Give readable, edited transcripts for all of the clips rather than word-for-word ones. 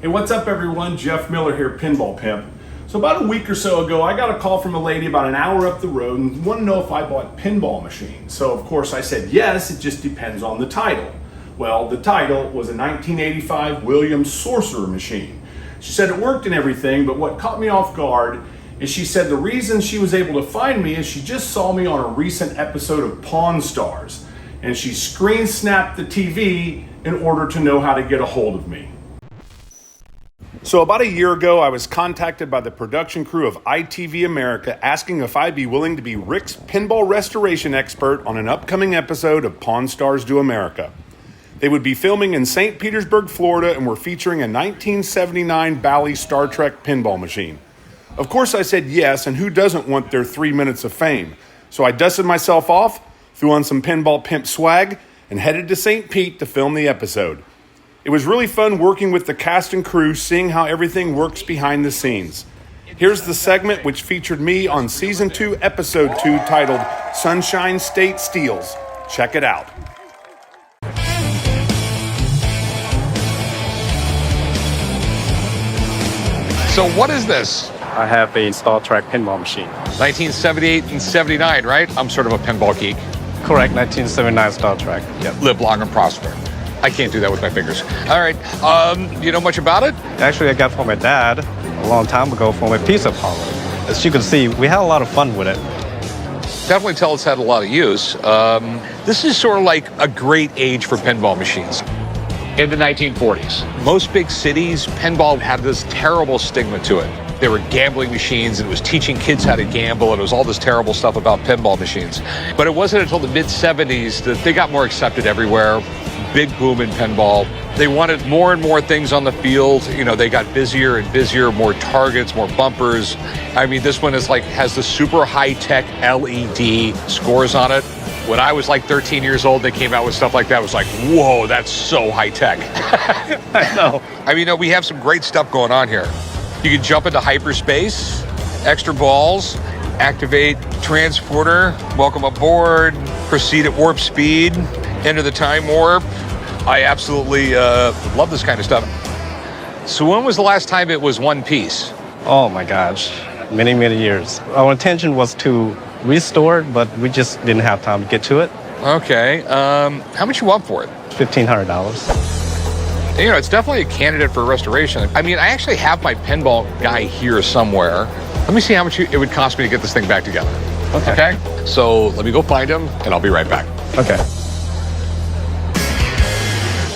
Hey, what's up everyone? Jeff Miller here, Pinball Pimp. So about a week or so ago, I got a call from a lady about an hour up the road and wanted to know if I bought pinball machines. So of course I said yes, it just depends on the title. Well, the title was a 1985 Williams SORCERER machine. She said it worked and everything, but what caught me off guard is she said the reason she was able to find me is she just saw me on a recent episode of Pawn Stars, and she screen snapped the TV in order to know how to get a hold of me. So about a year ago, I was contacted by the production crew of ITV America asking if I'd be willing to be Ricks Pinball Restoration Expert on an upcoming episode of Pawn Stars Do America. They would be filming in St. Petersburg, Florida, and were featuring a 1979 Bally Star Trek pinball machine. Of course I said yes, and who doesn't want their 3 minutes of fame? So I dusted myself off, threw on some Pinball Pimp swag, and headed to St. Pete to film the episode. It was really fun working with the cast and crew, seeing how everything works behind the scenes. Here's the segment which featured me on Season 2, Episode 2, titled Sunshine State Steals. Check it out. So what is this? I have a Star Trek pinball machine. 1978 and 79, right? I'm sort of a pinball geek. Correct, 1979 Star Trek. Yep. Live long and prosper. I can't do that with my fingers. All right, you know much about it? Actually, I got it from my dad a long time ago from a pizza parlor. As you can see, we had a lot of fun with it. Definitely tell it's had a lot of use. This is sort of like a great age for pinball machines. In the 1940s, most big cities, pinball had this terrible stigma to it. They were gambling machines, and it was teaching kids how to gamble, and it was all this terrible stuff about pinball machines. But it wasn't until the mid-70s that they got more accepted everywhere. Big boom in pinball. They wanted more and more things on the field. You know, they got busier and busier, more targets, more bumpers. I mean, this one is like, has the super high-tech LED scores on it. When I was like 13 years old, they came out with stuff like that. It was like, whoa, that's so high-tech. I know. I mean, we have some great stuff going on here. You can jump into hyperspace, extra balls, activate transporter, welcome aboard, proceed at warp speed, enter the time warp. I absolutely love this kind of stuff. So when was the last time it was one piece? Oh my gosh, many, many years. Our intention was to restore it, but we just didn't have time to get to it. Okay, how much you want for it? $1,500. You know, it's definitely a candidate for restoration. I mean, I actually have my pinball guy here somewhere. Let me see how much it would cost me to get this thing back together. Okay? So let me go find him, and I'll be right back. Okay.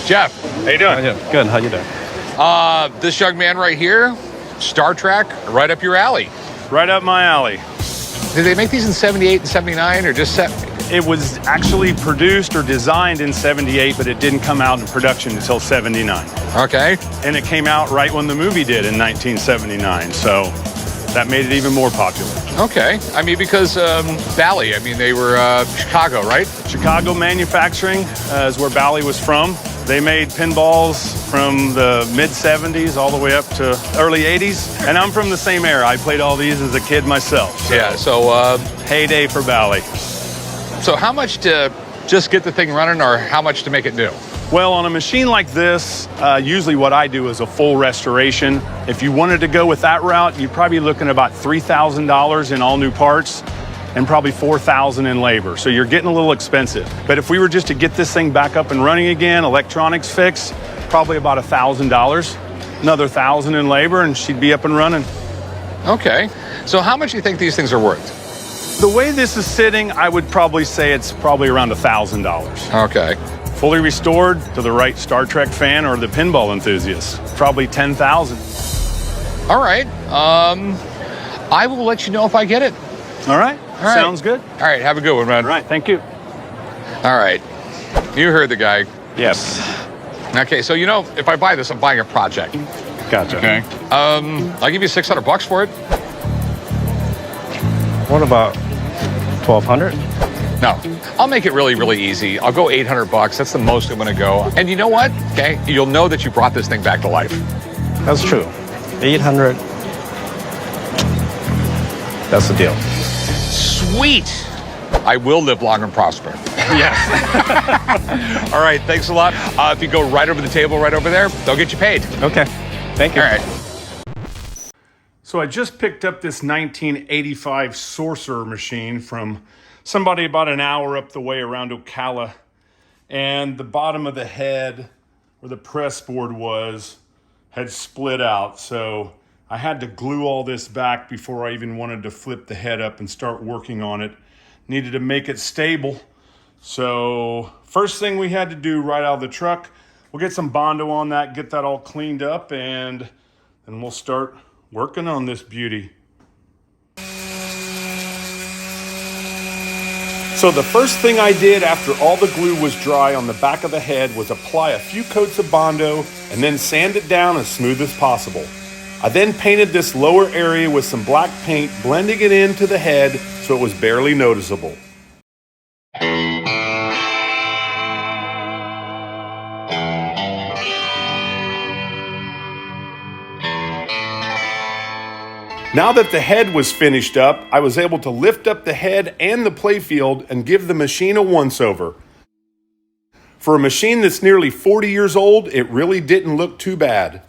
Jeff. How you doing? Good, how you doing? This young man right here, Star Trek, right up your alley. Right up my alley. Did they make these in 78 and 79, or just set? It was actually produced or designed in 78, but it didn't come out in production until 79. Okay. And it came out right when the movie did in 1979, so that made it even more popular. Okay. I mean, because Bally, I mean, they were Chicago, right? Chicago manufacturing is where Bally was from. They made pinballs from the mid-70s all the way up to early 80s, and I'm from the same era. I played all these as a kid myself. So Yeah, so... heyday for Bally. So how much to just get the thing running, or how much to make it new? Well, on a machine like this, usually what I do is a full restoration. If you wanted to go with that route, you'd probably be looking at about $3,000 in all new parts and probably $4,000 in labor. So you're getting a little expensive. But if we were just to get this thing back up and running again, electronics fixed, probably about $1,000, another $1,000 in labor, and she'd be up and running. Okay. So how much do you think these things are worth? The way this is sitting, I would probably say it's probably around $1,000. Okay. Fully restored to the right Star Trek fan or the pinball enthusiast, probably $10,000. All right. I will let you know if I get it. All right. All right. Sounds good. All right. Have a good one, man. All right. Thank you. All right. You heard the guy. Yes. Okay. So, you know, if I buy this, I'm buying a project. Gotcha. Okay. I'll give you $600 for it. What about 1,200? No, I'll make it really, really easy. I'll go $800. That's the most I'm going to go. And you know what? Okay, you'll know that you brought this thing back to life. That's true. 800. That's the deal. Sweet. I will live long and prosper. Yes. All right, thanks a lot. If you go right over the table right over there, they'll get you paid. Okay. Thank you. All right. So I just picked up this 1985 Sorcerer machine from somebody about an hour up the way around Ocala. And the bottom of the head, where the press board had split out. So I had to glue all this back before I even wanted to flip the head up and start working on it. Needed to make it stable. So first thing we had to do right out of the truck, we'll get some Bondo on that, get that all cleaned up, and then we'll start working on this beauty. So the first thing I did after all the glue was dry on the back of the head was apply a few coats of Bondo and then sand it down as smooth as possible. I then painted this lower area with some black paint, blending it into the head so it was barely noticeable. Now that the head was finished up, I was able to lift up the head and the playfield and give the machine a once-over. For a machine that's nearly 40 years old, it really didn't look too bad.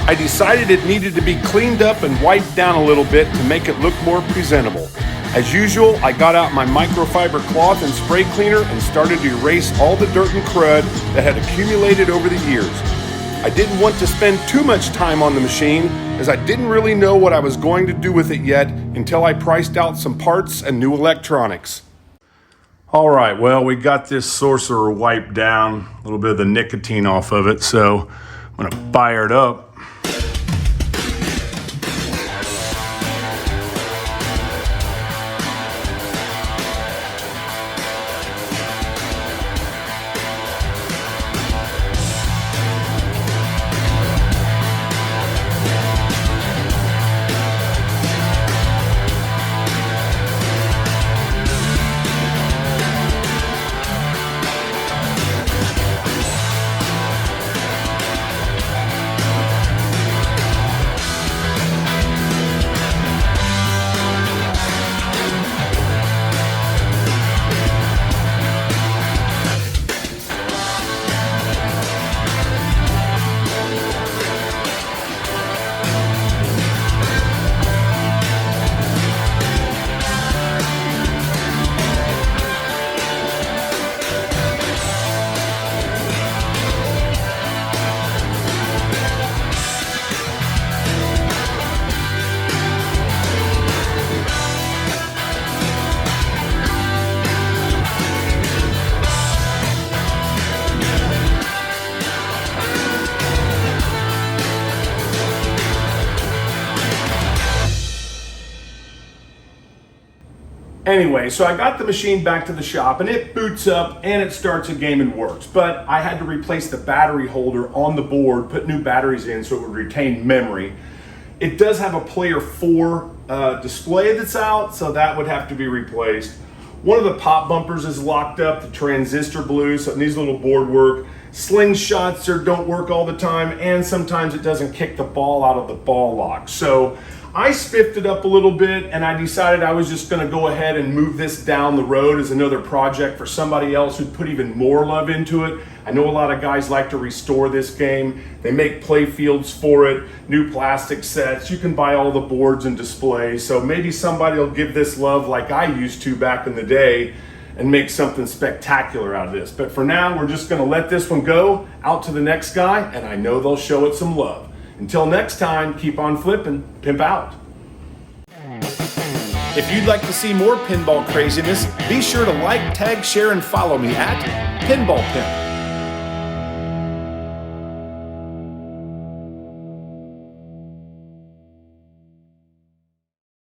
I decided it needed to be cleaned up and wiped down a little bit to make it look more presentable. As usual, I got out my microfiber cloth and spray cleaner and started to erase all the dirt and crud that had accumulated over the years. I didn't want to spend too much time on the machine as I didn't really know what I was going to do with it yet until I priced out some parts and new electronics. All right, well, we got this Sorcerer wiped down, a little bit of the nicotine off of it, so I'm gonna fire it up. Anyway, so I got the machine back to the shop and it boots up and it starts a game and works. But I had to replace the battery holder on the board, put new batteries in so it would retain memory. It does have a player 4 display that's out, so that would have to be replaced. One of the pop bumpers is locked up, the transistor blew, so it needs a little board work. Slingshots don't work all the time, and sometimes it doesn't kick the ball out of the ball lock. So I spiffed it up a little bit and I decided I was just gonna go ahead and move this down the road as another project for somebody else who'd put even more love into it. I know a lot of guys like to restore this game. They make play fields for it, new plastic sets. You can buy all the boards and displays. So maybe somebody will give this love like I used to back in the day and make something spectacular out of this. But for now, we're just gonna let this one go out to the next guy, and I know they'll show it some love. Until next time, keep on flipping, pimp out. If you'd like to see more pinball craziness, be sure to like, tag, share, and follow me at Pinball Pimp.